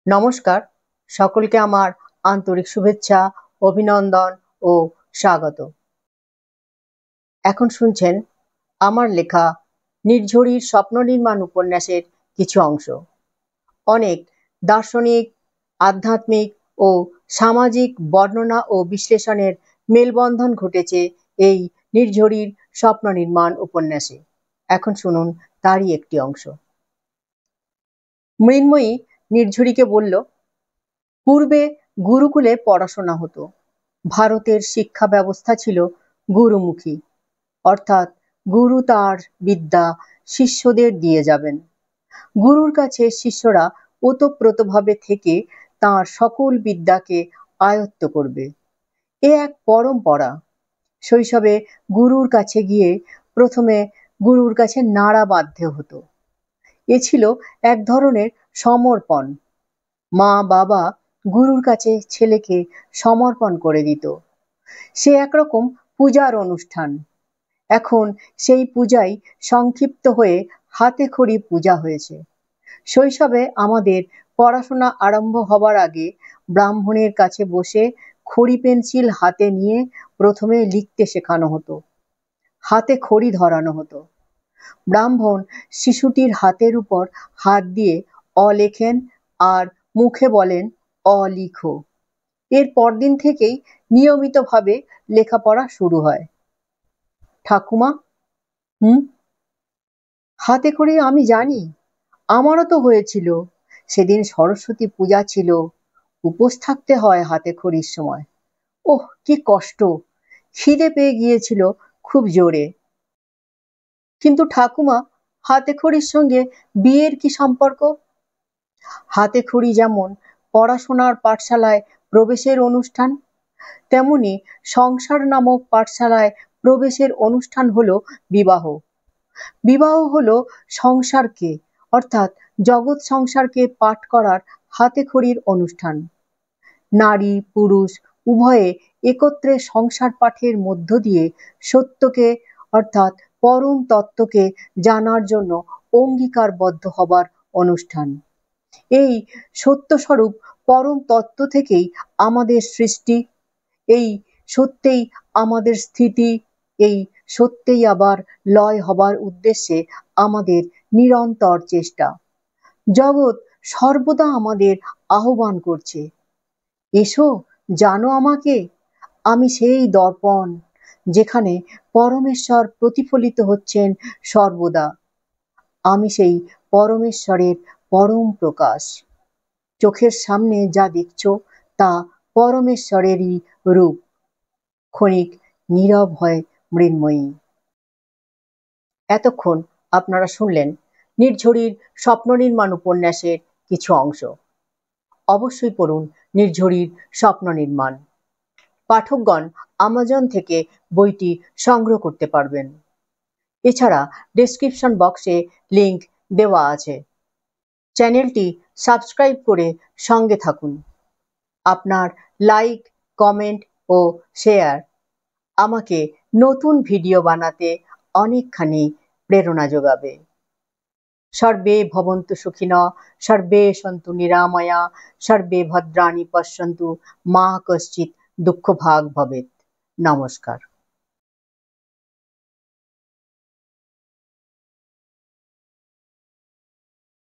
নমস্কার, সকলকে আমার আন্তরিক শুভেচ্ছা, অভিনন্দন ও স্বাগত। এখন শুনছেন আমার লেখা নির্ঝরির স্বপ্ন নির্মাণ উপন্যাসের কিছু অংশ। অনেক দার্শনিক, আধ্যাত্মিক ও সামাজিক বর্ণনা ও বিশ্লেষণের মেলবন্ধন ঘটেছে এই নির্ঝরির স্বপ্ন নির্মাণ উপন্যাসে। এখন শুনুন তারই একটি অংশ। মৃন্ময়ী নির্ঝরিকে বলল, পূর্বে গুরুকুলে পড়াশোনা হতো। ভারতের শিক্ষা ব্যবস্থা ছিল গুরুমুখী, অর্থাৎ গুরু তার বিদ্যা শিষ্যদের দিয়ে যাবেন। গুরুর কাছে শিষ্যরা ওতপ্রোতভাবে থেকে তাঁর সকল বিদ্যাকে আয়ত্ত করবে। এ এক পরম্পরা। শৈশবে গুরুর কাছে গিয়ে প্রথমে গুরুর কাছে নাড়া বাঁধতে হতো। এ ছিল এক ধরনের সমর্পণ। মা বাবা গুরুর কাছে ছেলেকে সমর্পণ করে দিত। সে একরকম পূজার অনুষ্ঠান। এখন সেই পূজাই সংক্ষিপ্ত হয়ে হাতে খড়ি পূজা হয়েছে। শৈশবে আমাদের পড়াশোনা আরম্ভ হবার আগে ব্রাহ্মণের কাছে বসে খড়ি পেন্সিল হাতে নিয়ে প্রথমে লিখতে শেখানো হতো। হাতে খড়ি ধরানো হতো। ব্রাহ্মণ শিশুটির হাতের উপর হাত দিয়ে অ লেখেন আর মুখে বলেন, অ লিখো। এর পরদিন থেকেই নিয়মিতভাবে লেখাপড়া শুরু হয়। ঠাকুমা, হাতে খড়ি আমি জানি, আমারও তো হয়েছিল। সেদিন সরস্বতী পূজা ছিল, উপোস থাকতে হয় হাতে খড়ির সময়। ওহ, কি কষ্ট! খিদে পেয়ে গিয়েছিল খুব জোরে। কিন্তু ঠাকুমা, হাতে খড়ির সঙ্গে বিয়ের কি সম্পর্ক? হাতে খড়ি যেমন পড়াশোনার পাঠশালায় প্রবেশের অনুষ্ঠান, তেমনি সংসার নামক পাঠশালায় প্রবেশের অনুষ্ঠান হলো বিবাহ। বিবাহ হলো সংসারকে, অর্থাৎ জগৎ সংসারকে পাঠ করার হাতে খড়ির অনুষ্ঠান। নারী পুরুষ উভয়ে একত্রে সংসার পাঠের মধ্য দিয়ে সত্যকে, অর্থাৎ পরম তত্ত্বকে জানার জন্য অঙ্গীকারবদ্ধ হবার অনুষ্ঠান। এই সত্যস্বরূপ পরম তত্ত্ব থেকেই আমাদের সৃষ্টি, এই সত্যেই আমাদের স্থিতি, এই সত্যেই আবার লয় হবার উদ্দেশ্যে আমাদের নিরন্তর চেষ্টা। জগৎ সর্বদা আমাদের আহ্বান করছে, এসো, জানো আমাকে, আমি সেই দর্পণ যেখানে পরমেশ্বর প্রতিফলিত হচ্ছেন সর্বদা। আমি সেই পরমেশ্বরের পরম প্রকাশ। চোখের সামনে যা দেখছো তা পরমেশ্বরেরই রূপ। ক্ষণিক নীরব হয় মৃন্ময়ী। এতক্ষণ আপনারা শুনলেন নির্ঝরির স্বপ্ন নির্মাণ উপন্যাসের কিছু অংশ। অবশ্যই পড়ুন নির্ঝরির স্বপ্ন নির্মাণ। পাঠকগণ আমাজন থেকে বইটি সংগ্রহ করতে পারবেন। এছাড়া ডেসক্রিপশন বক্সে লিংক দেওয়া আছে। চ্যানেলটি সাবস্ক্রাইব করে সঙ্গে থাকুন। আপনার লাইক, কমেন্ট ও শেয়ার আমাকে নতুন ভিডিও বানাতে অনেকখানি প্রেরণা যোগাবে। সর্বে ভবন্তু সুখিনঃ, সর্বে সন্তু নিরাময়া, সর্বে ভদ্রাণি পশ্যন্তু, মা কশ্চিৎ দুঃখভাগ্ ভবেৎ। নমস্কার।